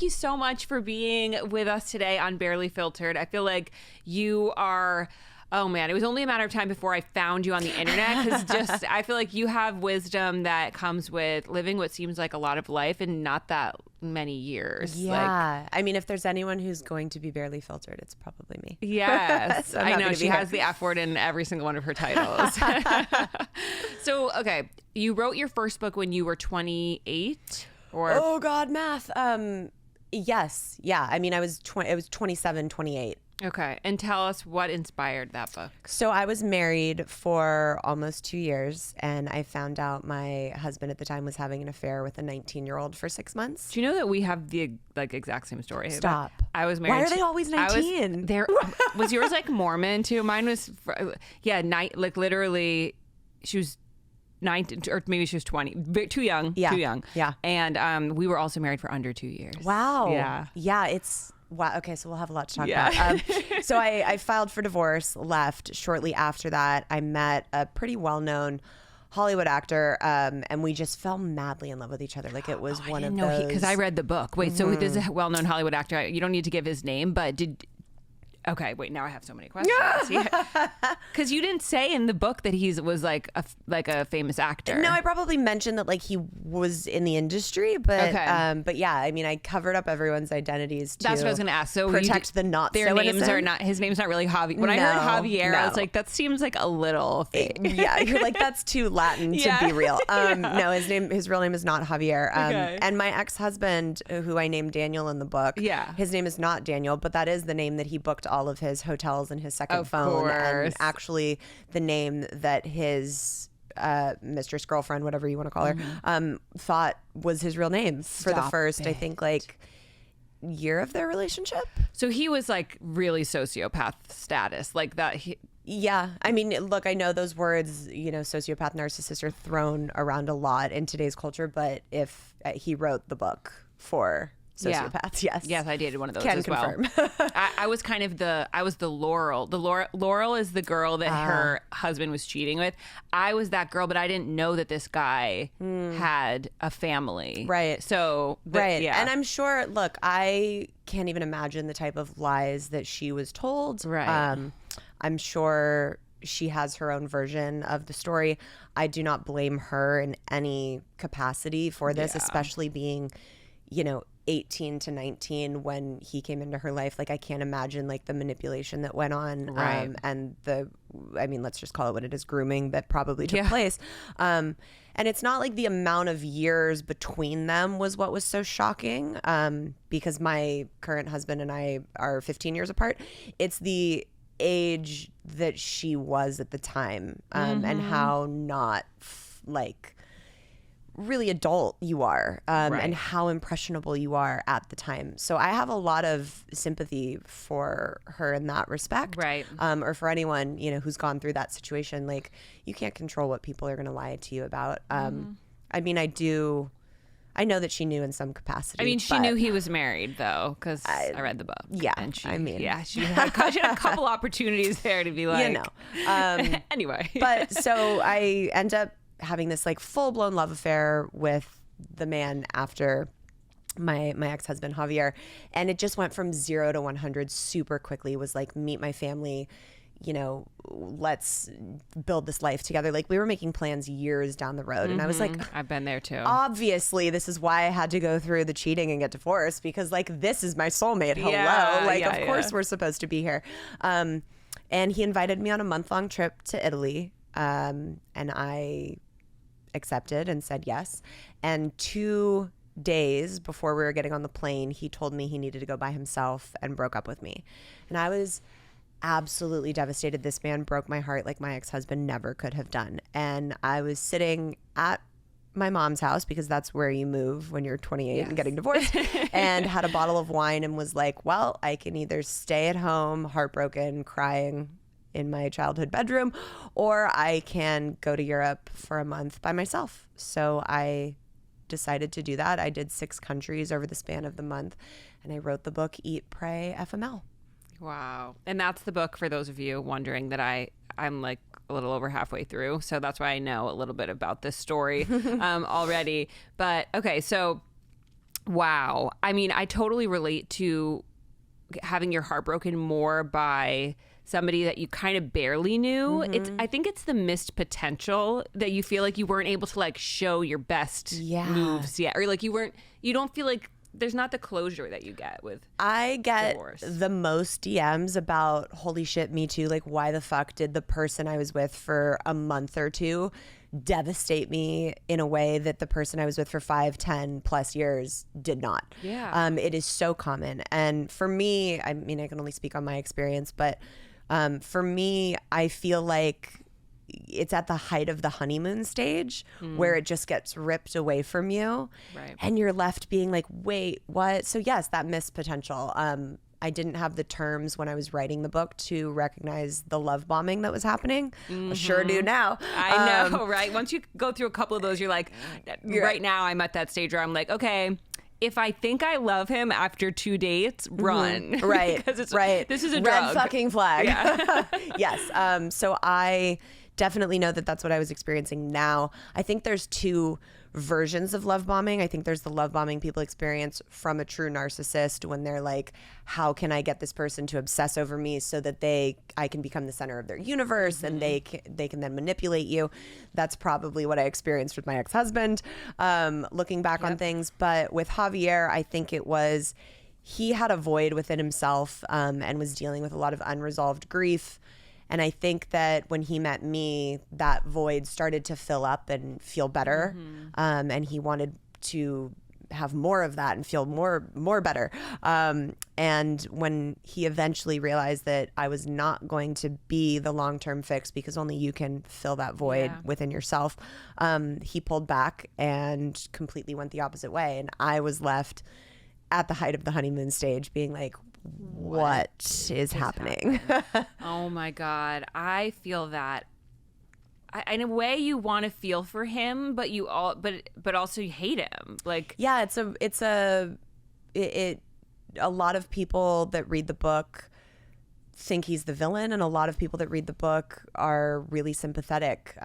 you so much for being with us today on Barely Filtered. I feel like you are... Oh man, it was only a matter of time before I found you on the internet, because I feel like you have wisdom that comes with living what seems like a lot of life in not that many years. Yeah. I mean, if there's anyone who's going to be barely filtered, it's probably me. Yes. So I know. She has here. the F word in every single one of her titles. So, okay. You wrote your first book when you were 28? Or Oh God, math. Yes. Yeah. I mean, it was 27, 28. Okay. And tell us what inspired that book. So I was married for almost 2 years, and I found out my husband at the time was having an affair with a 19-year-old for 6 months. Do you know that we have the exact same story? Stop. I was married. Why are they always 19? Was yours like Mormon too? Mine was, literally, she was 19, or maybe she was 20. Too young. Yeah. Too young. Yeah. And we were also married for under 2 years. Wow. Yeah. Yeah. Wow. Okay. So we'll have a lot to talk about. So I filed for divorce, left shortly after that. I met a pretty well-known Hollywood actor, and we just fell madly in love with each other. Like it was one of those. Because I read the book. Wait, so there's a well-known Hollywood actor. You don't need to give his name, but okay, wait. Now I have so many questions. Because you didn't say in the book that he was like a famous actor. No, I probably mentioned that like he was in the industry, but but yeah, I mean, I covered up everyone's identities to That's what I was going to ask. So protect the not their so names innocent. are not. His name's not really Javier. When I heard Javier, I was like, that seems like a little fake. Yeah, you're like, that's too Latin to be real. No, his real name is not Javier. And my ex-husband, who I named Daniel in the book, his name is not Daniel, but that is the name that he booked all of his hotels and his second phone, and actually the name that his mistress, girlfriend, whatever you want to call her, thought was his real name for the first, I think, like year of their relationship. So he was like really sociopath status, like that. Yeah. I mean, look, I know those words, sociopath, narcissist are thrown around a lot in today's culture, but if he wrote the book for sociopaths, yes, I dated one of those Can as confirm. well. I was kind of I was the Laurel. Laurel is the girl that her husband was cheating with. I was that girl, but I didn't know that this guy had a family. Right. So yeah. And I'm sure. Look, I can't even imagine the type of lies that she was told. Right. I'm sure she has her own version of the story. I do not blame her in any capacity for this, especially being, 18 to 19 when he came into her life. Like I can't imagine like the manipulation that went on, and let's just call it what it is, grooming that probably took place. And it's not like the amount of years between them was what was so shocking, because my current husband and I are 15 years apart. It's the age that she was at the time, and how not really adult you are, and how impressionable you are at the time. So I have a lot of sympathy for her in that respect, or for anyone who's gone through that situation. Like you can't control what people are going to lie to you about. I mean, I know that she knew in some capacity. I mean, she knew he was married though, because I read the book. Yeah, and she had a couple opportunities there to be like, anyway. But so I end up having this like full-blown love affair with the man after my ex-husband Javier, and it just went from 0 to 100 super quickly. It was like, meet my family, let's build this life together. Like we were making plans years down the road, and I was like, I've been there too. Obviously this is why I had to go through the cheating and get divorced, because like this is my soulmate. Hello. Of course we're supposed to be here. And he invited me on a month-long trip to Italy, and I accepted and said yes. And 2 days before we were getting on the plane, he told me he needed to go by himself and broke up with me. And I was absolutely devastated. This man broke my heart like my ex-husband never could have done. And I was sitting at my mom's house, because that's where you move when you're 28 and getting divorced, and had a bottle of wine and was like, well, I can either stay at home heartbroken, crying in my childhood bedroom, or I can go to Europe for a month by myself. So I decided to do that. I did 6 countries over the span of the month, and I wrote the book Eat, Pray, FML. Wow. And that's the book, for those of you wondering, that I'm like a little over halfway through. So that's why I know a little bit about this story already. But okay, so Wow. I mean, I totally relate to having your heart broken more by somebody that you kind of barely knew. I think it's the missed potential that you feel like you weren't able to like show your best moves yet, or like you don't feel like there's not the closure that you get with I get divorce. The most DMs about, holy shit, me too. Like, why the fuck did the person I was with for a month or two devastate me in a way that the person I was with for 5, 10 plus years did not? Yeah. It is so common. And for me, I mean, I can only speak on my experience, but for me, I feel like it's at the height of the honeymoon stage where it just gets ripped away from you, right? And you're left being like, wait, what? So yes, that missed potential. I didn't have the terms when I was writing the book to recognize the love bombing that was happening. I sure do now. I know, right? Once you go through a couple of those, you're like, right now I'm at that stage where I'm like, okay, if I think I love him after 2 dates, run. Right. Because right. This is a red drug. fucking flag. Yeah. Yes. So I definitely know that that's what I was experiencing now. I think there's two versions of love bombing. I think there's the love bombing people experience from a true narcissist when they're like, how can I get this person to obsess over me so that I can become the center of their universe and they can then manipulate you. That's probably what I experienced with my ex-husband, looking back on things. But with Javier, I think he had a void within himself and was dealing with a lot of unresolved grief. And I think that when he met me, that void started to fill up and feel better. And he wanted to have more of that and feel more better. And when he eventually realized that I was not going to be the long-term fix because only you can fill that void within yourself, he pulled back and completely went the opposite way. And I was left at the height of the honeymoon stage being like, what is happening? Oh my God. I feel that. In a way, you want to feel for him, but but also you hate him. Like, yeah, a lot of people that read the book think he's the villain, and a lot of people that read the book are really sympathetic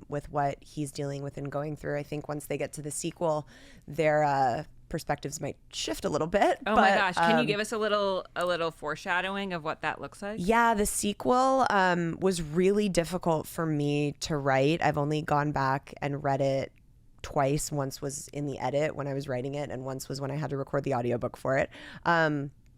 with what he's dealing with and going through. I think once they get to the sequel, their perspectives might shift a little bit. Oh my gosh. Can you give us a little foreshadowing of what that looks like? Yeah, the sequel was really difficult for me to write. I've only gone back and read it twice. Once was in the edit when I was writing it, and once was when I had to record the audiobook for it.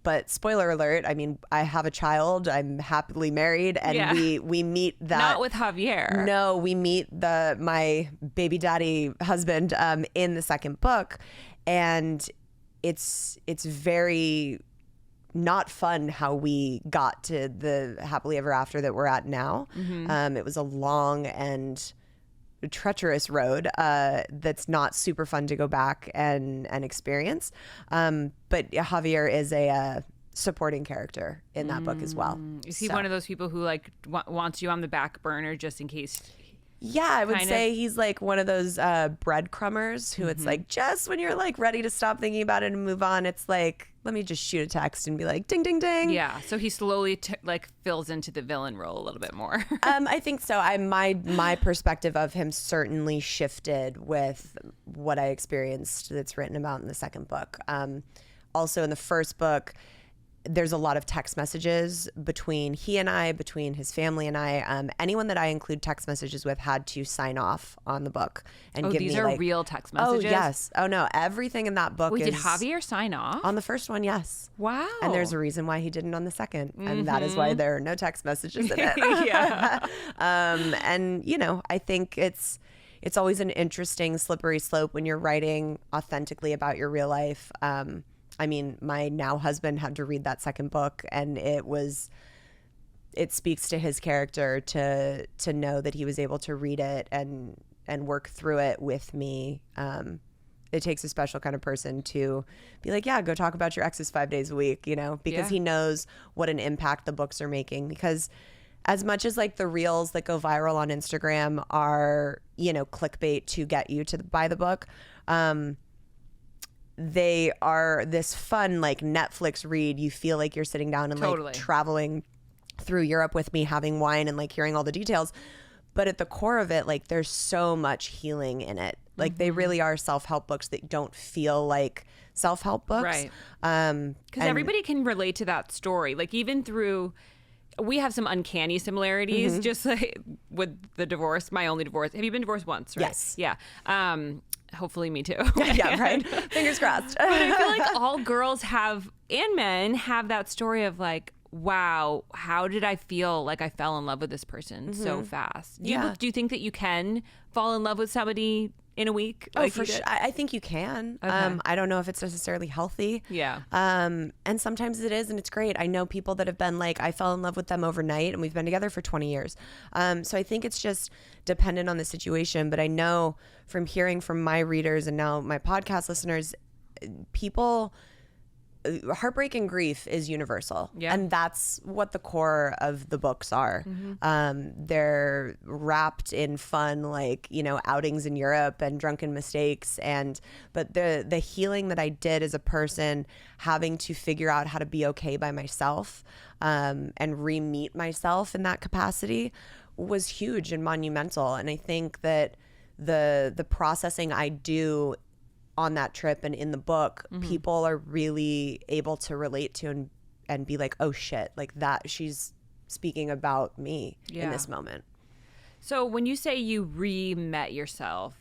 But spoiler alert, I mean, I have a child, I'm happily married, and we meet that. Not with Javier. No, we meet my baby daddy husband in the second book. And it's very not fun how we got to the happily ever after that we're at now. It was a long and treacherous road that's not super fun to go back and experience. But Javier is a supporting character in that book as well. Is he one of those people who like wants you on the back burner just in case? Yeah, I would say he's like one of those breadcrumbers who it's like just when you're like ready to stop thinking about it and move on, it's like, let me just shoot a text and be like, ding, ding, ding. Yeah, so he slowly fills into the villain role a little bit more. I think so. My perspective of him certainly shifted with what I experienced that's written about in the second book. Also in the first book, there's a lot of text messages between he and I, between his family and I. Anyone that I include text messages with had to sign off on the book and give me these are like, real text messages? Oh, yes. Oh, no. Everything in that book Did Javier sign off? On the first one, yes. Wow. And there's a reason why he didn't on the second. And that is why there are no text messages in it. Yeah. And, you know, I think it's always an interesting slippery slope when you're writing authentically about your real life. I mean, my now husband had to read that second book, and it speaks to his character to know that he was able to read it and work through it with me. It takes a special kind of person to be like, yeah, go talk about your exes 5 days a week, you know, because he knows what an impact the books are making. Because as much as like the reels that go viral on Instagram are, you know, clickbait to get you to buy the book, they are this fun like Netflix read. You feel like you're sitting down and like traveling through Europe with me, having wine and like hearing all the details. But at the core of it, like there's so much healing in it. Like they really are self-help books that don't feel like self-help books. Right. Because everybody can relate to that story. Like even through, we have some uncanny similarities, just like with the divorce, my only divorce. Have you been divorced once, right? Yes. Yeah. Hopefully me too. Yeah, right. Fingers crossed. But I feel like all girls have, and men have that story of like, wow, how did I feel like I fell in love with this person so fast? Do you think that you can fall in love with somebody in a week? Oh, for sure. I think you can. Okay. I don't know if it's necessarily healthy. Yeah. And sometimes it is, and it's great. I know people that have been like, I fell in love with them overnight, and we've been together for 20 years. So I think it's just dependent on the situation. But I know from hearing from my readers and now my podcast listeners, people, heartbreak and grief is universal. Yeah. And that's what the core of the books are. They're wrapped in fun, like, you know, outings in Europe and drunken mistakes. But the healing that I did as a person, having to figure out how to be okay by myself, and re-meet myself in that capacity was huge and monumental. And I think that the processing I do on that trip and in the book, people are really able to relate to and be like, oh shit, like that, she's speaking about me in this moment. So when you say you re-met yourself,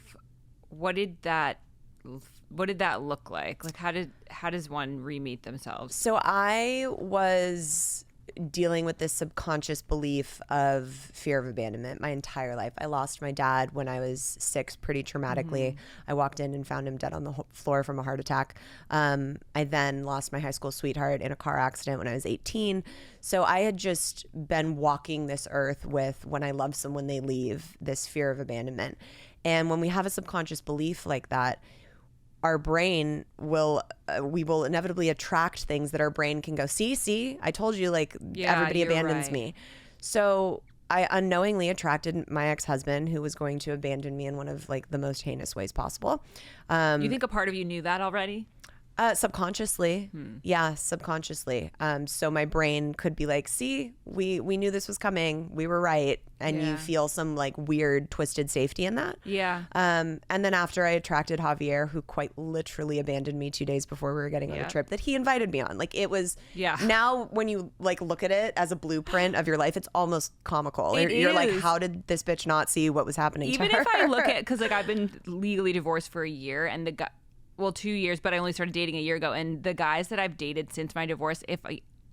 what did that look like? Like how does one re-meet themselves? So I was dealing with this subconscious belief of fear of abandonment my entire life. I lost my dad when I was 6 pretty traumatically. I walked in and found him dead on the floor from a heart attack. I then lost my high school sweetheart in a car accident when I was 18. So I had just been walking this earth with, when I love someone, they leave, this fear of abandonment. And when we have a subconscious belief like that, our brain we will inevitably attract things that our brain can go, see, I told you, like, everybody abandons me. So I unknowingly attracted my ex-husband, who was going to abandon me in one of like the most heinous ways possible. You think a part of you knew that already? Subconsciously. Yeah, subconsciously. So my brain could be like, see, we knew this was coming. We were right. And you feel some like weird twisted safety in that. Yeah. And then after I attracted Javier, who quite literally abandoned me 2 days before we were getting on a trip that he invited me on. Like it was, now when you like look at it as a blueprint of your life, it's almost comical. You're like, how did this bitch not see what was happening to her? Even if I look at, cause like I've been legally divorced for a year and the guy, 2 years, but I only started dating a year ago. And the guys that I've dated since my divorce,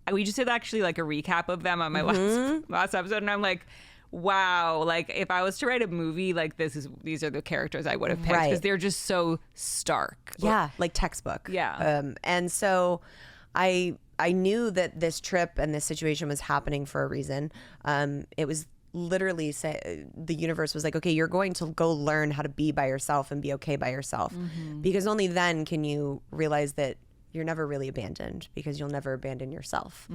we just did actually like a recap of them on my last episode, and I'm like, wow, like if I was to write a movie, like these are the characters I would have picked because they're just so stark. Yeah, like textbook. Yeah. And so I knew that this trip and this situation was happening for a reason. It was literally the universe was like, okay, you're going to go learn how to be by yourself and be okay by yourself, because only then can you realize that you're never really abandoned, because you'll never abandon yourself.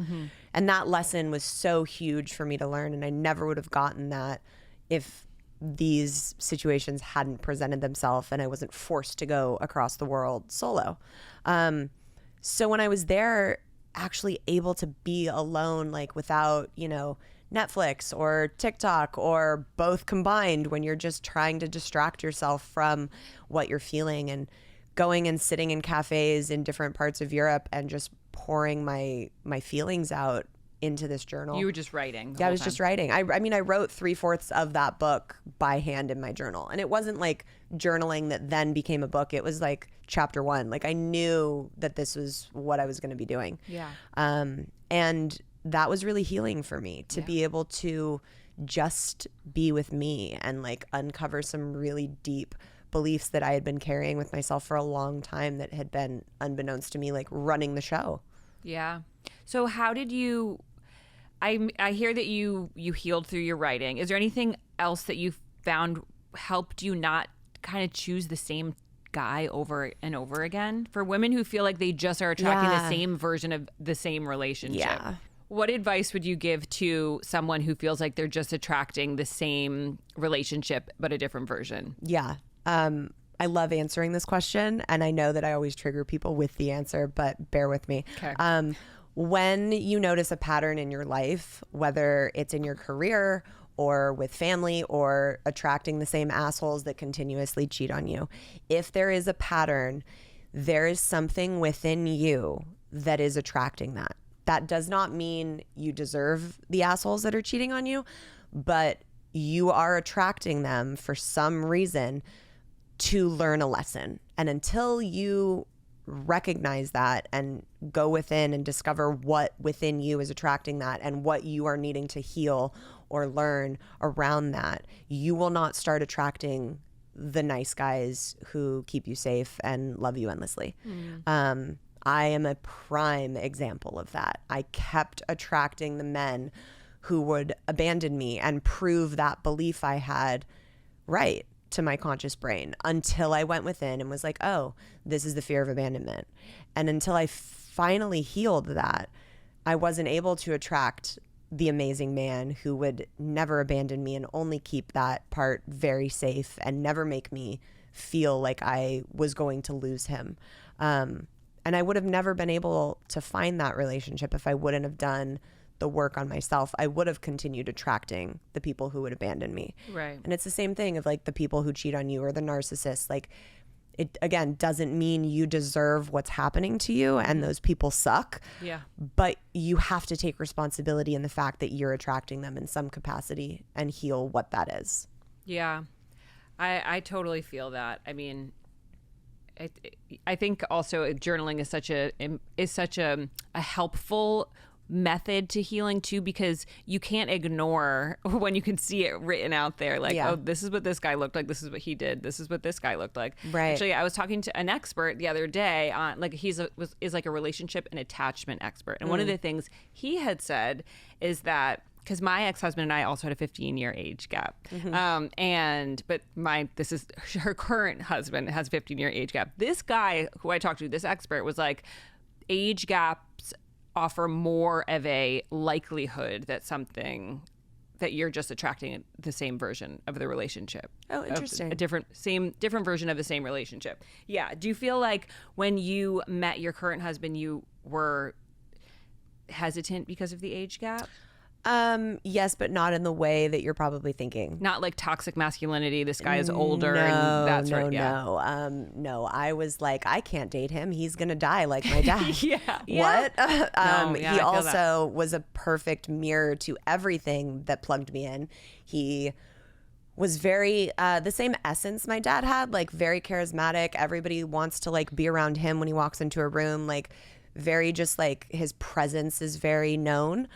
And that lesson was so huge for me to learn, and I never would have gotten that if these situations hadn't presented themselves and I wasn't forced to go across the world solo. So when I was there, actually able to be alone, like without, Netflix or TikTok or both combined, when you're just trying to distract yourself from what you're feeling, and going and sitting in cafes in different parts of Europe and just pouring my feelings out into this journal. You were just writing. Yeah, I was just writing. I mean, I wrote 3/4 of that book by hand in my journal. And it wasn't like journaling that then became a book. It was like chapter 1. Like I knew that this was what I was going to be doing. Yeah. And that was really healing for me to be able to just be with me and like uncover some really deep beliefs that I had been carrying with myself for a long time that had been, unbeknownst to me, like running the show. Yeah. So how did you, I hear that you healed through your writing. Is there anything else that you found helped you not kind of choose the same guy over and over again? For women who feel like they just are attracting the same version of the same relationship. Yeah. What advice would you give to someone who feels like they're just attracting the same relationship but a different version? Yeah. I love answering this question, and I know that I always trigger people with the answer, but bear with me. Okay. When you notice a pattern in your life, whether it's in your career or with family or attracting the same assholes that continuously cheat on you. If there is a pattern, there is something within you that is attracting that. That does not mean you deserve the assholes that are cheating on you, but you are attracting them for some reason to learn a lesson. And until you recognize that and go within and discover what within you is attracting that and what you are needing to heal or learn around that, you will not start attracting the nice guys who keep you safe and love you endlessly. I am a prime example of that. I kept attracting the men who would abandon me and prove that belief I had right to my conscious brain, until I went within and was like, oh, this is the fear of abandonment. And until I finally healed that, I wasn't able to attract the amazing man who would never abandon me and only keep that part very safe and never make me feel like I was going to lose him. And I would have never been able to find that relationship if I wouldn't have done the work on myself. I would have continued attracting the people who would abandon me. Right. And it's the same thing of like the people who cheat on you or the narcissists. Like, it again doesn't mean you deserve what's happening to you and those people suck. Yeah. But you have to take responsibility in the fact that you're attracting them in some capacity and heal what that is. Yeah. I totally feel that. I mean, I think also journaling is such a helpful method to healing too, because you can't ignore when you can see it written out there, like, oh, this is what this guy looked like, this is what he did, this is what this guy looked like. Right. Actually, I was talking to an expert the other day on, like, is like a relationship and attachment expert, and one of the things he had said is that, because my ex-husband and I also had a 15-year age gap. But her current husband has a 15-year age gap. This guy who I talked to, this expert, was like, age gaps offer more of a likelihood that you're just attracting the same version of the relationship. Oh, interesting. A different version of the same relationship. Yeah. Do you feel like when you met your current husband, you were hesitant because of the age gap? Yes, but not in the way that you're probably thinking. Not like toxic masculinity. This guy is older No, and that's right. Yeah. No, I was like, I can't date him. He's going to die like my dad. Yeah. What? He he also was a perfect mirror to everything that plugged me in. He was very, the same essence my dad had, like very charismatic. Everybody wants to like be around him when he walks into a room, like very just like his presence is very known.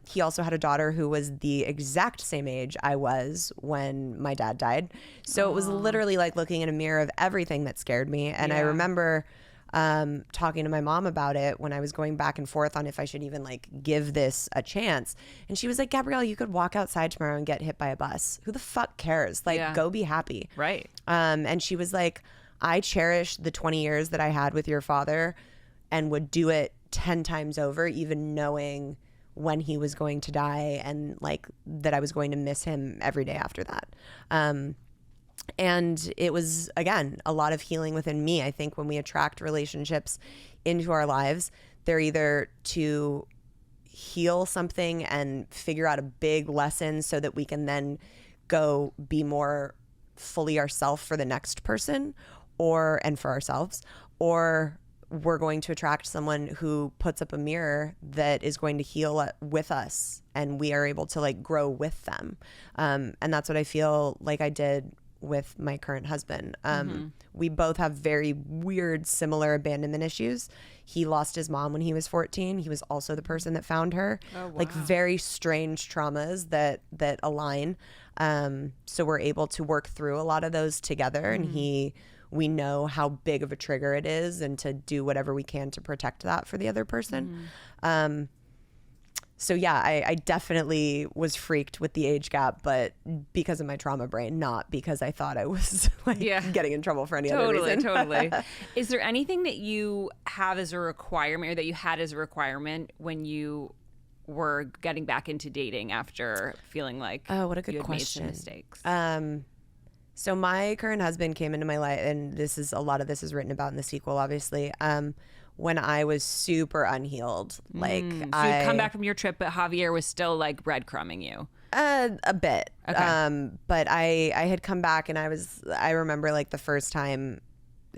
He also had a daughter who was the exact same age I was when my dad died. So it was literally like looking in a mirror of everything that scared me. And I remember talking to my mom about it when I was going back and forth on if I should even like give this a chance. And she was like, Gabrielle, you could walk outside tomorrow and get hit by a bus. Who the fuck cares? Like, go be happy. Right. And she was like, I cherish the 20 years that I had with your father and would do it 10 times over, even knowing when he was going to die and like that I was going to miss him every day after that. And it was, again, a lot of healing within me. I think when we attract relationships into our lives, they're either to heal something and figure out a big lesson so that we can then go be more fully ourselves for the next person and for ourselves, or we're going to attract someone who puts up a mirror that is going to heal with us and we are able to like grow with them. And that's what I feel like I did with my current husband. We both have very weird, similar abandonment issues. He lost his mom when he was 14. He was also the person that found her. Oh, wow. Like very strange traumas that align. So we're able to work through a lot of those together, and we know how big of a trigger it is and to do whatever we can to protect that for the other person. So yeah, I definitely was freaked with the age gap, but because of my trauma brain, not because I thought I was like getting in trouble for any other reason. Totally. Is there anything that you have as a requirement, or that you had as a requirement when you were getting back into dating after feeling like what a good you had question. made some mistakes? So my current husband came into my life, and a lot of this is written about in the sequel, obviously. When I was super unhealed, like so you'd come back from your trip, but Javier was still like breadcrumbing you. A bit. Okay. But I had come back and I remember like the first time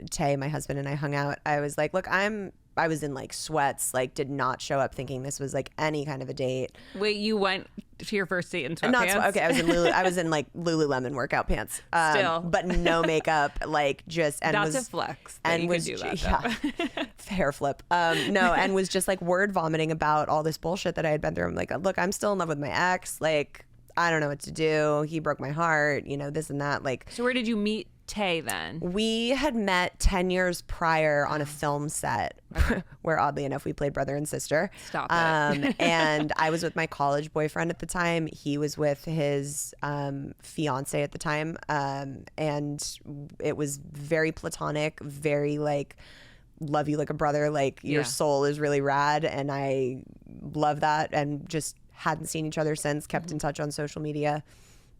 Tay, my husband, and I hung out, I was like, look, I was in like sweats, like did not show up thinking this was like any kind of a date. Wait, you went to your first date in sweatpants? Okay, I was in like Lululemon workout pants. Still. But no makeup, like just, and Not was to flex. and you was could do that, yeah, hair flip. No, and was just like word vomiting about all this bullshit that I had been through. I'm like, look, I'm still in love with my ex. Like, I don't know what to do. He broke my heart, you know, this and that. Like, so where did you meet Tay then? We had met 10 years prior on a film set where oddly enough we played brother and sister. Stop it. And I was with my college boyfriend at the time. He was with his fiance at the time. And it was very platonic, very like love you like a brother, like your soul is really rad. And I love that, and just hadn't seen each other since, kept in touch on social media.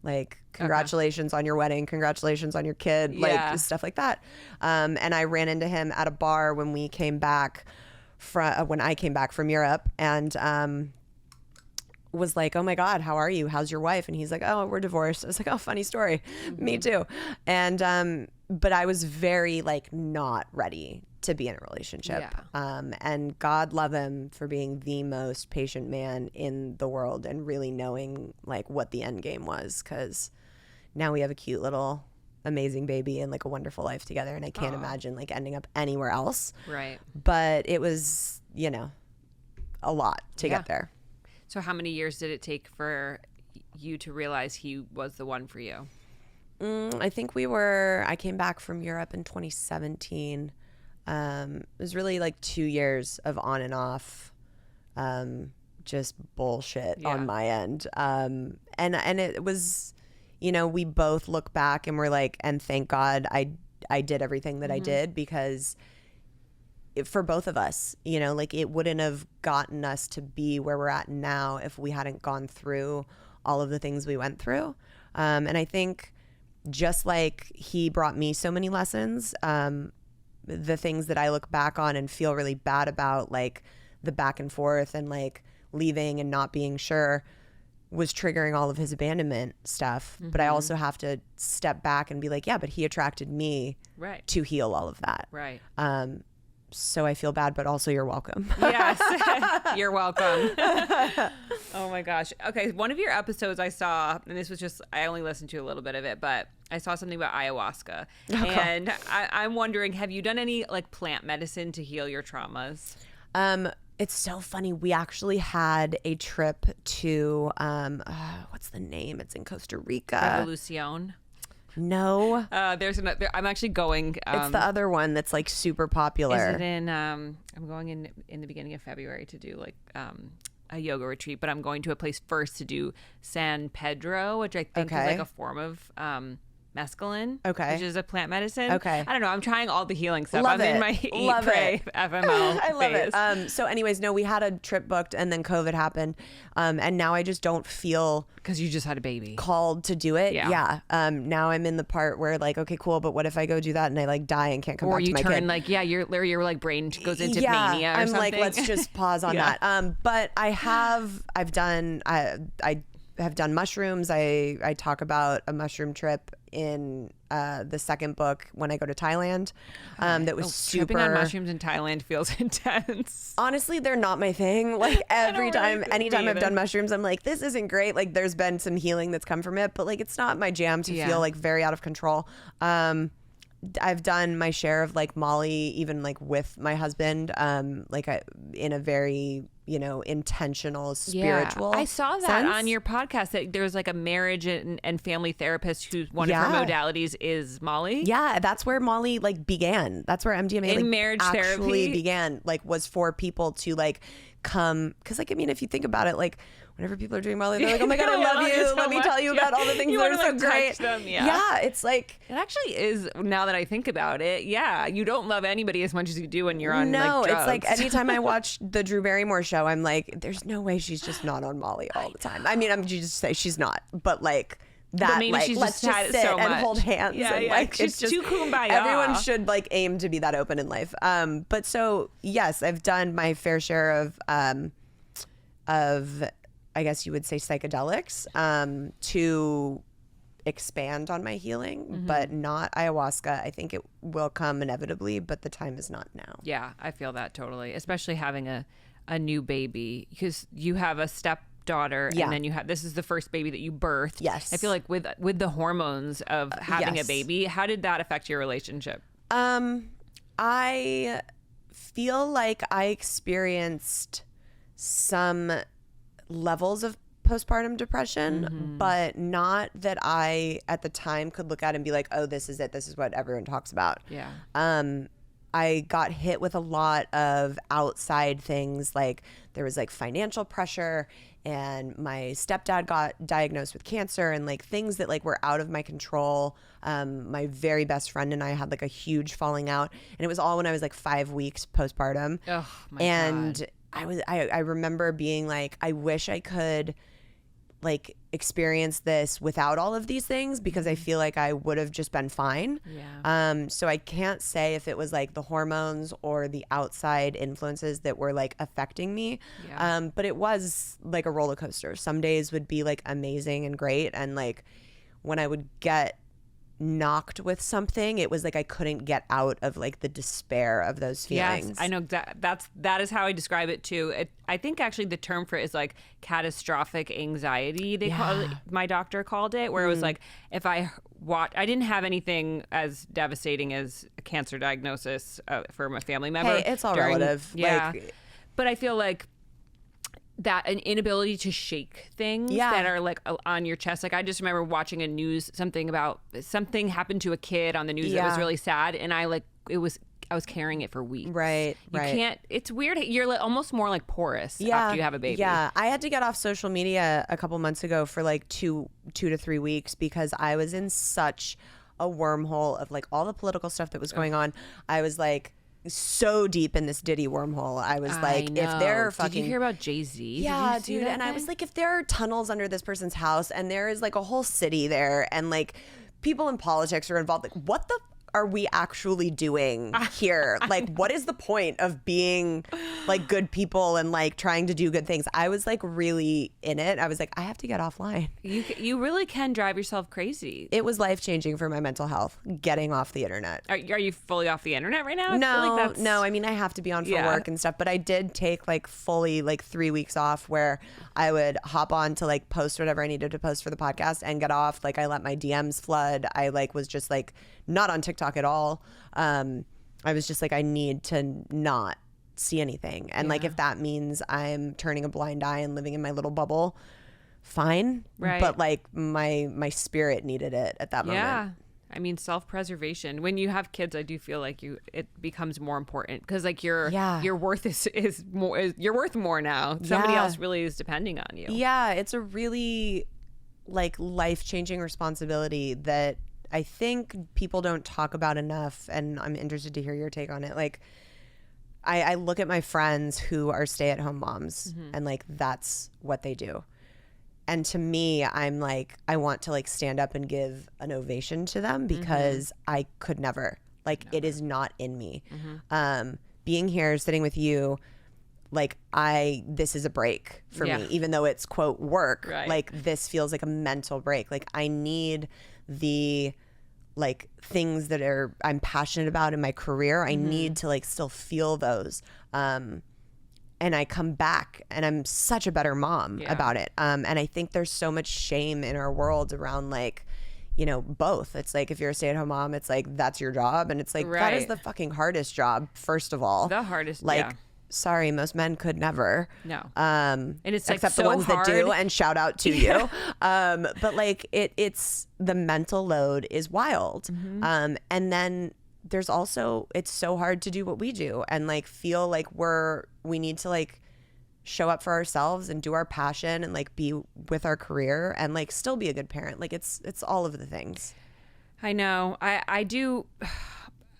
Like, congratulations on your wedding, congratulations on your kid, like stuff like that. And I ran into him at a bar when we came back when I came back from Europe, and was like, oh my God, how are you? How's your wife? And he's like, oh, we're divorced. I was like, oh, funny story. Me too. And but I was very like not ready to be in a relationship. And God love him for being the most patient man in the world and really knowing like what the end game was, because now we have a cute little amazing baby and like a wonderful life together, and I can't imagine like ending up anywhere else. Right. But it was, you know, a lot to get there. So how many years did it take for you to realize he was the one for you? I think I came back from Europe in 2017. It was really like 2 years of on and off, just bullshit on my end. And it was, you know, we both look back and we're like, and thank God I did everything that I did, because for both of us, you know, like it wouldn't have gotten us to be where we're at now if we hadn't gone through all of the things we went through. And I think just like he brought me so many lessons, the things that I look back on and feel really bad about, like the back and forth and like leaving and not being sure, was triggering all of his abandonment stuff. But I also have to step back and be like, yeah, but he attracted me to heal all of that. Right. So I feel bad, but also you're welcome. Yes, you're welcome. Oh my gosh. Okay, one of your episodes I saw, and this was just, I only listened to a little bit of it, but I saw something about ayahuasca. And I'm wondering, have you done any like plant medicine to heal your traumas? It's so funny. We actually had a trip to, what's the name? It's in Costa Rica. Revolucion. No. There's another. I'm actually going. It's the other one that's like super popular. Is it in? I'm going in the beginning of February to do like a yoga retreat, but I'm going to a place first to do San Pedro, which I think is like a form of mescaline, which is a plant medicine. I don't know. I'm trying all the healing stuff. I'm in my eat, pray, FML I love phase. it. So anyways, no, we had a trip booked and then COVID happened. And now I just don't feel, because you just had a baby, called to do it. Yeah. Now I'm in the part where like, okay, cool, but what if I go do that and I like die and can't come back to my kid? Or you turn like, your like brain goes into mania or I'm something. like, let's just pause on that. But I have done mushrooms. I talk about a mushroom trip in the second book when I go to Thailand. That was super. Tripping on mushrooms in Thailand feels intense. Honestly, they're not my thing. Like anytime I've done mushrooms, I'm like, this isn't great. Like there's been some healing that's come from it, but like it's not my jam to feel like very out of control. I've done my share of like Molly, even like with my husband, in a very, you know, intentional spiritual. I saw that sense. on your podcast that there's like a marriage and family therapist whose one of her modalities is Molly. Yeah, that's where Molly like began. That's where MDMA in marriage actually therapy began. Like was for people to like come, because like I mean, if you think about it, like whenever people are doing Molly, they're like, oh my God, I love you. So Let me tell you about all the things that are so great. Them, yeah, it's like, it actually is, now that I think about it. Yeah, you don't love anybody as much as you do when you're on no, like drugs. It's like anytime I watch the Drew Barrymore show, I'm like, there's no way she's just not on Molly all the time. I mean, I'm just say she's not, but like that, like she's let's just sit so and hold hands. And like she's it's just too kumbaya. Everyone should like aim to be that open in life. But so yes, I've done my fair share of I guess you would say, psychedelics to expand on my healing, but not ayahuasca. I think it will come inevitably, but the time is not now. Yeah, I feel that totally, especially having a new baby, because you have a stepdaughter and then this is the first baby that you birthed. Yes. I feel like with the hormones of having a baby, how did that affect your relationship? I feel like I experienced some levels of postpartum depression, but not that I at the time could look at and be like, oh, this is it. This is what everyone talks about. Yeah. I got hit with a lot of outside things. Like there was like financial pressure, and my stepdad got diagnosed with cancer, and like things that like were out of my control. My very best friend and I had like a huge falling out, and it was all when I was like 5 weeks postpartum. Oh my God. And I remember being like, I wish I could like experience this without all of these things, because I feel like I would have just been fine. Yeah. So I can't say if it was like the hormones or the outside influences that were like affecting me. Yeah. But it was like a roller coaster. Some days would be like amazing and great, and like when I would get knocked with something, it was like I couldn't get out of like the despair of those feelings. Yes, I know that is how I describe it too. I think actually the term for it is like catastrophic anxiety. Call it, my doctor called it, where it was like if I didn't have anything as devastating as a cancer diagnosis from a family member. Hey, it's all relative. Yeah, like, but I feel like that an inability to shake things that are like on your chest. Like I just remember watching something happened to a kid on the news that was really sad, and I was carrying it for weeks. Right. You can't. It's weird. You're like almost more like porous after you have a baby. Yeah. I had to get off social media a couple months ago for like two to 3 weeks, because I was in such a wormhole of like all the political stuff that was going on. I was like so deep in this Diddy wormhole. I was like, if there are fucking... Did you hear about Jay-Z? Yeah, dude. And I was like, if there are tunnels under this person's house and there is like a whole city there, and like people in politics are involved, like what the are we actually doing here? Like, what is the point of being like good people and like trying to do good things? I was like really in it. I was like, I have to get offline. You really can drive yourself crazy. It was life-changing for my mental health, getting off the internet. Are you fully off the internet right now? No. I mean, I have to be on for work and stuff, but I did take like fully like 3 weeks off, where I would hop on to like post whatever I needed to post for the podcast and get off. Like I let my DMs flood. I like was just like not on TikTok at all. I was just like, I need to not see anything. And like, if that means I'm turning a blind eye and living in my little bubble, fine. Right. But like my spirit needed it at that moment. Yeah. I mean, self-preservation. When you have kids, I do feel like it becomes more important, because like your worth is more. You're worth more now. Somebody else really is depending on you. Yeah. It's a really like life-changing responsibility that I think people don't talk about enough, and I'm interested to hear your take on it. Like, I look at my friends who are stay-at-home moms, and like that's what they do. And to me, I'm like, I want to like stand up and give an ovation to them, because I could never. Like, it is not in me. Being here, sitting with you, like this is a break for me, even though it's quote work. Right. Like this feels like a mental break. Like I need the like things that I'm passionate about in my career. I need to like still feel those. And I come back and I'm such a better mom about it. And I think there's so much shame in our world around like, you know, both. It's like if you're a stay-at-home mom, it's like that's your job, and it's like that is the fucking hardest job, first of all. The hardest, like sorry, most men could never. No. And it's except like the ones hard. that do, and shout out to you. But like it's the mental load is wild. And then there's also, it's so hard to do what we do and like feel like we need to like show up for ourselves and do our passion and like be with our career and like still be a good parent. Like it's all of the things. I know. I do.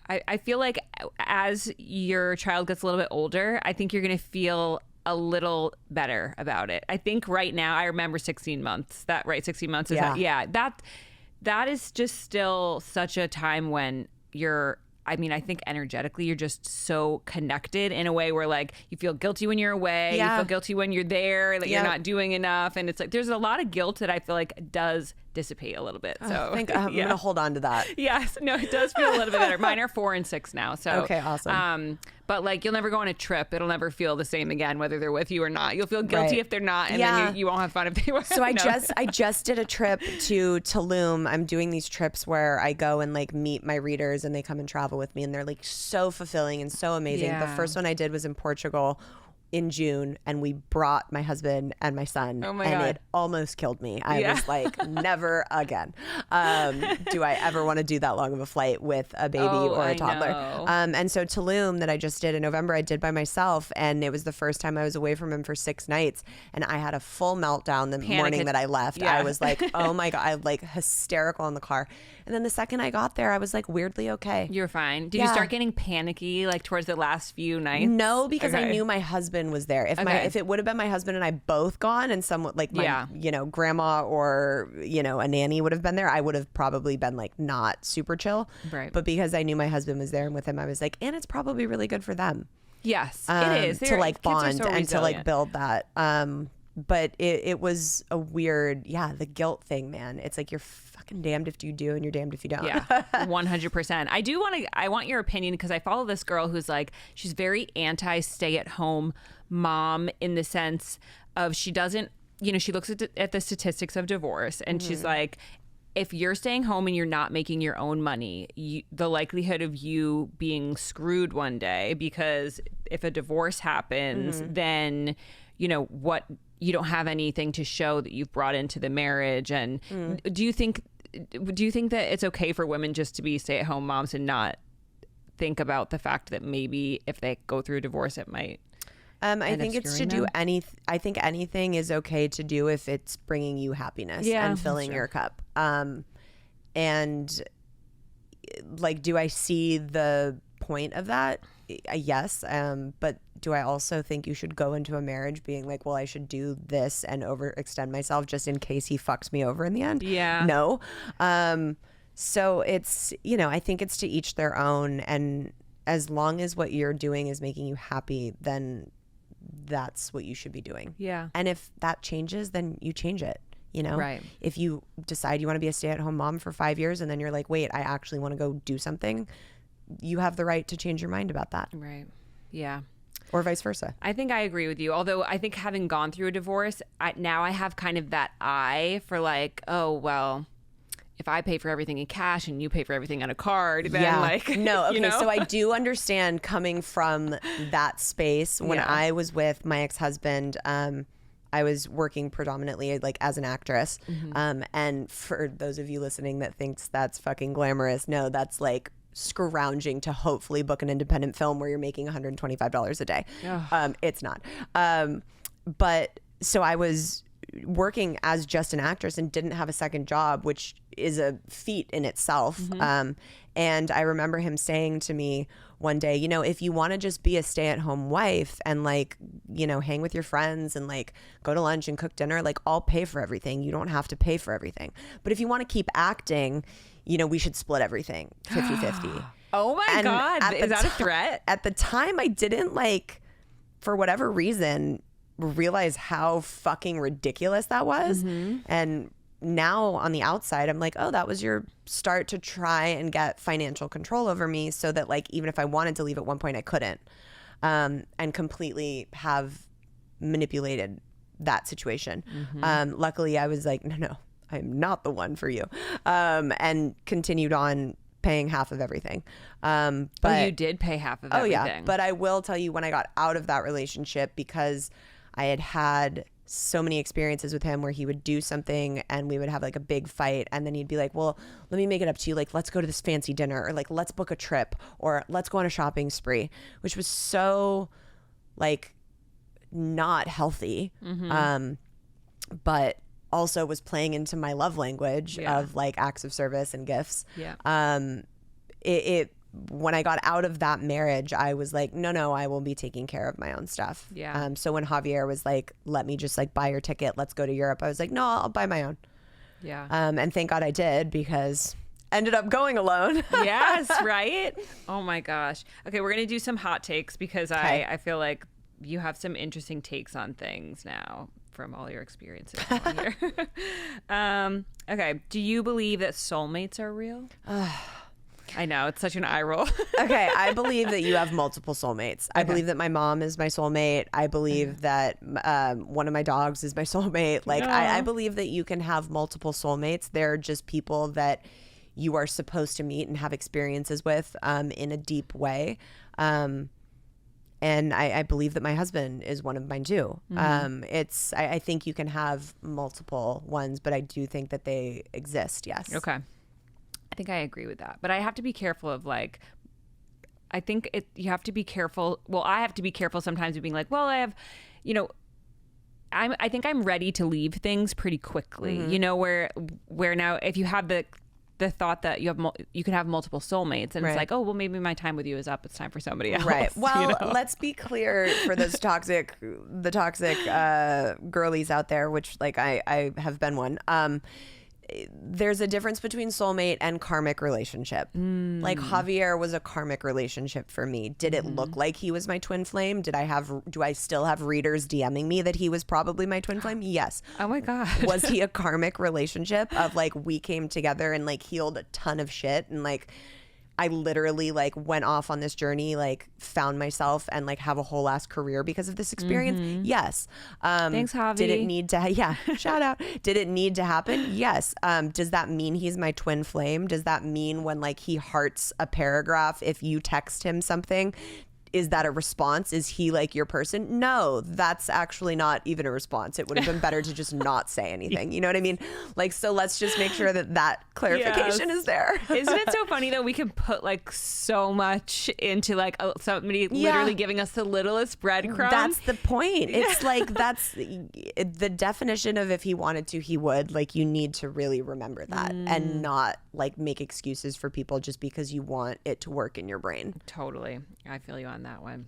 I feel like as your child gets a little bit older, I think you're going to feel a little better about it. I think right now, I remember 16 months. 16 months is that is just still such a time when you're I mean, I think energetically you're just so connected in a way where like you feel guilty when you're away, you feel guilty when you're there, that you're not doing enough. And it's like, there's a lot of guilt that I feel like does dissipate a little bit. So I think I'm going to hold on to that. Yes. No, it does feel a little bit better. Mine are 4 and 6 now. So, okay, awesome. But like, you'll never go on a trip. It'll never feel the same again, whether they're with you or not. You'll feel guilty if they're not, and then you won't have fun if they were. So I just did a trip to Tulum. I'm doing these trips where I go and like meet my readers, and they come and travel with me, and they're like so fulfilling and so amazing. Yeah. The first one I did was in Portugal in June, and we brought my husband and my son. Oh my and God. It almost killed me. I was like, never again. Do I ever want to do that long of a flight with a baby or a toddler? And so Tulum that I just did in November, I did by myself, and it was the first time I was away from him for 6 nights, and I had a full meltdown the morning that I left. Yeah. I was like, oh my God, I like hysterical in the car. And then the second I got there, I was like weirdly okay. You're fine. Did you start getting panicky like towards the last few nights? No, because I knew my husband was there. If it would have been my husband and I both gone, and someone like my grandma or a nanny would have been there, I would have probably been like not super chill. Right. But because I knew my husband was there and with him, I was like, and it's probably really good for them. Yes, it is to like bond so and to like build that. But it was a weird, the guilt thing, man. It's like you're fucking damned if you do and you're damned if you don't. Yeah, 100%. I want your opinion, because I follow this girl who's like, she's very anti stay at home mom in the sense of she doesn't, she looks at the statistics of divorce, and she's like, if you're staying home and you're not making your own money, the likelihood of you being screwed one day, because if a divorce happens, then what, you don't have anything to show that you've brought into the marriage. And do you think that it's okay for women just to be stay-at-home moms and not think about the fact that maybe if they go through a divorce, it might I think it's to do I think anything is okay to do if it's bringing you happiness and filling your cup. And like, do I see the point of that? Yes. But do I also think you should go into a marriage being like, well, I should do this and overextend myself just in case he fucks me over in the end? Yeah. No. So it's, I think it's to each their own. And as long as what you're doing is making you happy, then that's what you should be doing. Yeah. And if that changes, then you change it. Right. If you decide you want to be a stay-at-home mom for 5 years and then you're like, wait, I actually want to go do something, you have the right to change your mind about that. Right. Yeah. Or vice versa. I think I agree with you. Although I think having gone through a divorce, now I have kind of that eye for like, oh, well, if I pay for everything in cash and you pay for everything on a card, then like, no. Okay. So I do understand coming from that space. When I was with my ex-husband, I was working predominantly like as an actress. And for those of you listening that thinks that's fucking glamorous, no, that's like scrounging to hopefully book an independent film where you're making $125 a day. It's not. But so I was working as just an actress and didn't have a second job, which is a feat in itself. And I remember him saying to me one day, if you want to just be a stay-at-home wife and like, hang with your friends and like go to lunch and cook dinner, like I'll pay for everything. You don't have to pay for everything. But if you want to keep acting, we should split everything 50-50. Oh my God. Is that a threat? At the time, I didn't for whatever reason, realize how fucking ridiculous that was. And now on the outside, I'm like, oh, that was your start to try and get financial control over me so that like, even if I wanted to leave at one point, I couldn't, and completely have manipulated that situation. Luckily I was like, no, I'm not the one for you. And continued on paying half of everything. But you did pay half of everything. Oh yeah. But I will tell you, when I got out of that relationship, because I had so many experiences with him where he would do something and we would have like a big fight, and then he'd be like, well, let me make it up to you, like let's go to this fancy dinner, or like let's book a trip, or let's go on a shopping spree, which was so like not healthy. But also was playing into my love language of like acts of service and gifts. When I got out of that marriage, I was like, no, I will be taking care of my own stuff. So when Javier was like, let me just like buy your ticket, let's go to Europe, I was like, no, I'll buy my own. And thank God I did, because ended up going alone. Yes, right? Oh my gosh. Okay, we're going to do some hot takes because I feel like you have some interesting takes on things now from all your experiences on here. Okay, do you believe that soulmates are real? I know, it's such an eye roll. Okay, I believe that you have multiple soulmates. I believe that my mom is my soulmate. I believe that one of my dogs is my soulmate. Like, I believe that you can have multiple soulmates. They're just people that you are supposed to meet and have experiences with in a deep way. And I believe that my husband is one of mine too. I think you can have multiple ones, but I do think that they exist. Yes. Okay. I think I agree with that, but I have to be careful of like, you have to be careful. Well, I have to be careful sometimes of being like, well, I have, I think I'm ready to leave things pretty quickly, where now if you have the thought that you can have multiple soulmates and it's like, oh, well, maybe my time with you is up. It's time for somebody else. Right. Well, let's be clear for those toxic girlies out there, which like I have been one. There's a difference between soulmate and karmic relationship. Like Javier was a karmic relationship for me. Did it look like he was my twin flame? Do I still have readers DMing me that he was probably my twin flame? Yes. Oh my God. Was he a karmic relationship of like, we came together and like healed a ton of shit and like I literally like went off on this journey, like found myself and like have a whole ass career because of this experience? Yes. Thanks, Javi. Did it need to, shout out. Did it need to happen? Yes. Does that mean he's my twin flame? Does that mean when like he hearts a paragraph, if you text him something, is that a response? Is he like your person? No, that's actually not even a response. It would have been better to just not say anything. You know what I mean? Like, so let's just make sure that clarification is there. Isn't it so funny that we can put like so much into like somebody literally giving us the littlest breadcrumb? That's the point. It's like, that's the definition of if he wanted to, he would. Like, you need to really remember that and not like make excuses for people just because you want it to work in your brain. Totally. I feel you on that one.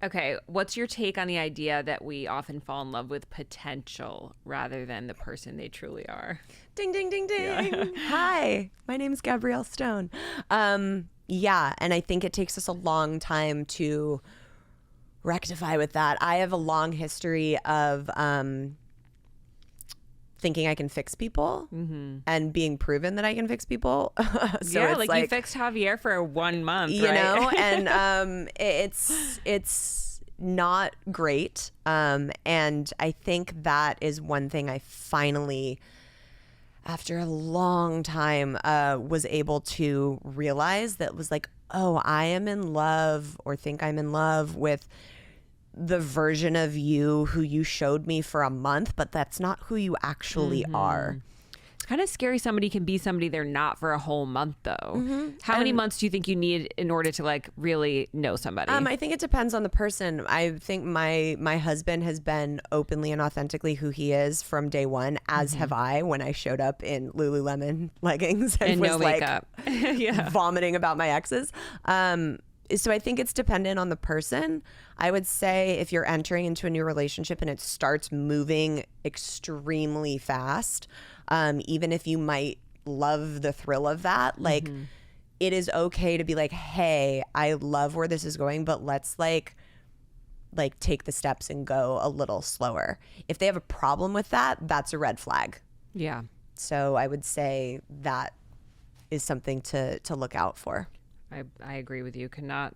Okay, what's your take on the idea that we often fall in love with potential rather than the person they truly are? Ding, ding, ding, ding. Hi, my name is Gabrielle Stone. Yeah, and I think it takes us a long time to rectify with that. I have a long history of thinking I can fix people and being proven that I can fix people. So yeah, like you fixed Javier for 1 month, you know, and it's not great. And I think that is one thing I finally, after a long time, was able to realize that was like, oh, I am in love or think I'm in love with the version of you who you showed me for a month, but that's not who you actually are. It's kind of scary. Somebody can be somebody they're not for a whole month though. How many months do you think you need in order to like really know somebody? I think it depends on the person. I think my husband has been openly and authentically who he is from day one, as have I, when I showed up in Lululemon leggings and was no makeup. Like vomiting about my exes. So I think it's dependent on the person. I would say if you're entering into a new relationship and it starts moving extremely fast, even if you might love the thrill of that, like it is okay to be like, hey, I love where this is going, but let's like take the steps and go a little slower. If they have a problem with that, that's a red flag. Yeah. So I would say that is something to look out for. I agree with you. And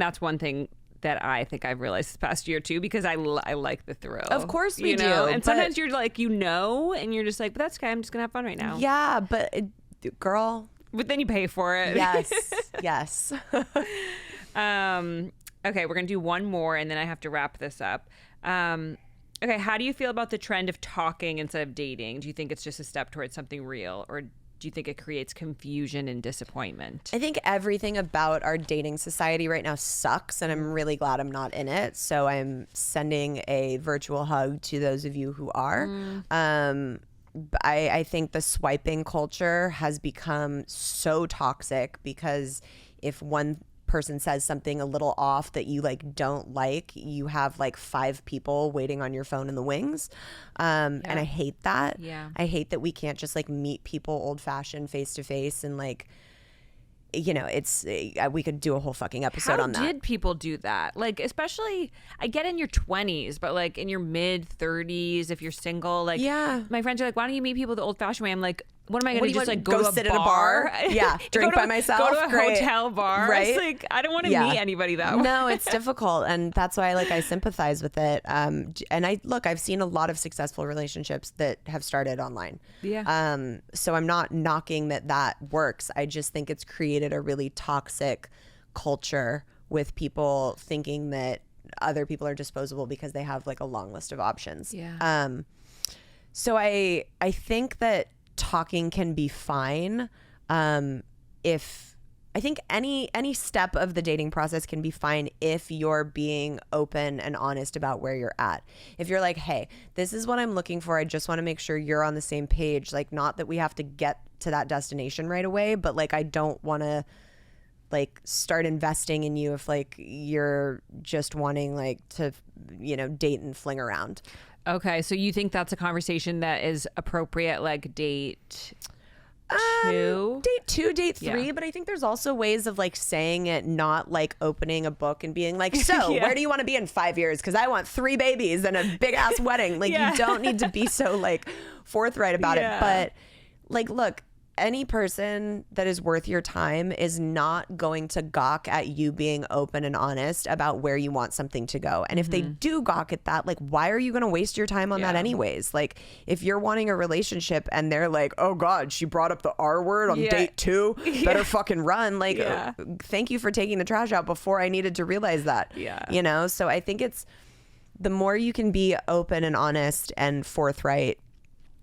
that's one thing that I think I've realized this past year too, because I like the thrill. Of course we do. And sometimes you're like, and you're just like, but that's okay. I'm just gonna have fun right now. Yeah, but girl. But then you pay for it. Yes. Yes. Okay, we're gonna do one more, and then I have to wrap this up. Okay, how do you feel about the trend of talking instead of dating? Do you think it's just a step towards something real, or do you think it creates confusion and disappointment? I think everything about our dating society right now sucks, and I'm really glad I'm not in it. So I'm sending a virtual hug to those of you who are. I think the swiping culture has become so toxic because if one person says something a little off that you like don't like, you have like 5 people waiting on your phone in the wings. And I hate that. Yeah. I hate that we can't just like meet people old fashioned face to face and like, you know, it's we could do a whole fucking episode on that. How did people do that? Like, especially, I get in your 20s, but like in your mid 30s, if you're single, like, my friends are like, why don't you meet people the old fashioned way? I'm like, what am I going to just like go to sit a at a bar? Yeah, drink by myself. Go to a hotel bar. Right? It's like, I don't want to meet anybody that way. No, it's difficult, and that's why like I sympathize with it. And I've seen a lot of successful relationships that have started online. Yeah. So I'm not knocking that works. I just think it's created a really toxic culture with people thinking that other people are disposable because they have like a long list of options. Yeah. So I think that talking can be fine. If I think any step of the dating process can be fine if you're being open and honest about where you're at. If you're like, hey, this is what I'm looking for, I just want to make sure you're on the same page. Like, not that we have to get to that destination right away, but like I don't want to like start investing in you if like you're just wanting like to, you know, date and fling around. Okay, so you think that's a conversation that is appropriate, like date 2? Date 2, date 3, but I think there's also ways of like saying it, not like opening a book and being like, so where do you want to be in 5 years? Because I want 3 babies and a big ass wedding. Like you don't need to be so like forthright about it. But like, look, any person that is worth your time is not going to gawk at you being open and honest about where you want something to go. And if they do gawk at that, like, why are you going to waste your time on that anyways? Like, if you're wanting a relationship and they're like, oh God, she brought up the R word on date 2, better fucking run. Like, thank you for taking the trash out before I needed to realize that. You know? So I think it's the more you can be open and honest and forthright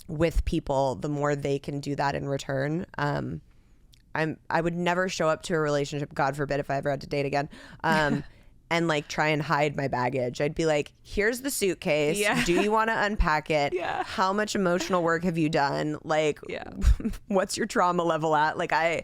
with people, the more they can do that in return. I would never show up to a relationship, God forbid if I ever had to date again, and like try and hide my baggage. I'd be like, here's the suitcase. Do you want to unpack it? How much emotional work have you done? Like, what's your trauma level at? Like I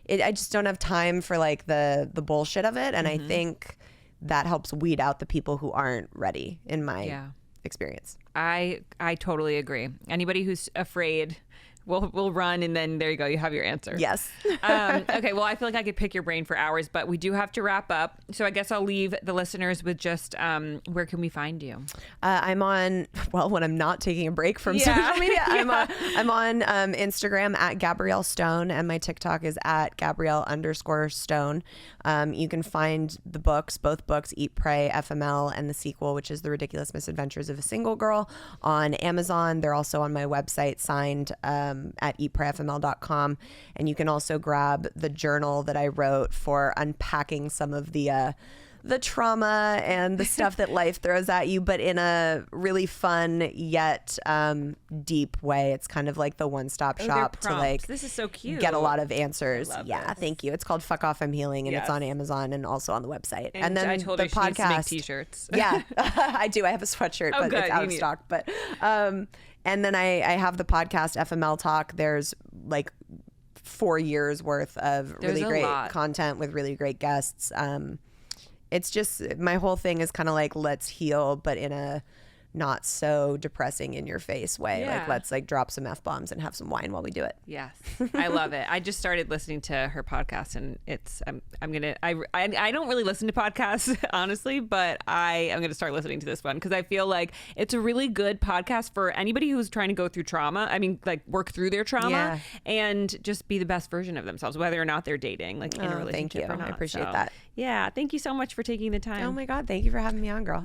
just don't have time for like the bullshit of it. And I think that helps weed out the people who aren't ready in my experience. I totally agree. Anybody who's afraid will run, and then there you go. You have your answer. Yes. Okay. Well, I feel like I could pick your brain for hours, but we do have to wrap up. So I guess I'll leave the listeners with just where can we find you? I'm on, well, when I'm not taking a break from social media, I'm on Instagram at Gabrielle Stone, and my TikTok is at Gabrielle_Stone. You can find the books, both books, Eat, Pray, FML, and the sequel, which is The Ridiculous Misadventures of a Single Girl, on Amazon. They're also on my website, signed at eatprayfml.com. And you can also grab the journal that I wrote for unpacking some of the trauma and the stuff that life throws at you, but in a really fun yet deep way. It's kind of like the one-stop shop to like, this is so cute, get a lot of answers. Yeah, thank you. It's called Fuck Off, I'm Healing, and it's on Amazon and also on the website. And then I told the her she podcast, needs to make t-shirts. Yeah, I do. I have a sweatshirt, but it's out of stock. But and then I have the podcast FML Talk. There's like 4 years worth of really great content with really great guests. It's just, my whole thing is kind of like, let's heal, but in a not so depressing in your face way. Like, let's like drop some F-bombs and have some wine while we do it. Yes. I love it. I just started listening to her podcast, and it's, I don't really listen to podcasts, honestly, but I am going to start listening to this one because I feel like it's a really good podcast for anybody who's trying to go through trauma. I mean, like work through their trauma and just be the best version of themselves, whether or not they're dating, like in a relationship. Thank you. Or not. I appreciate that. Yeah. Thank you so much for taking the time. Oh my God. Thank you for having me on, girl.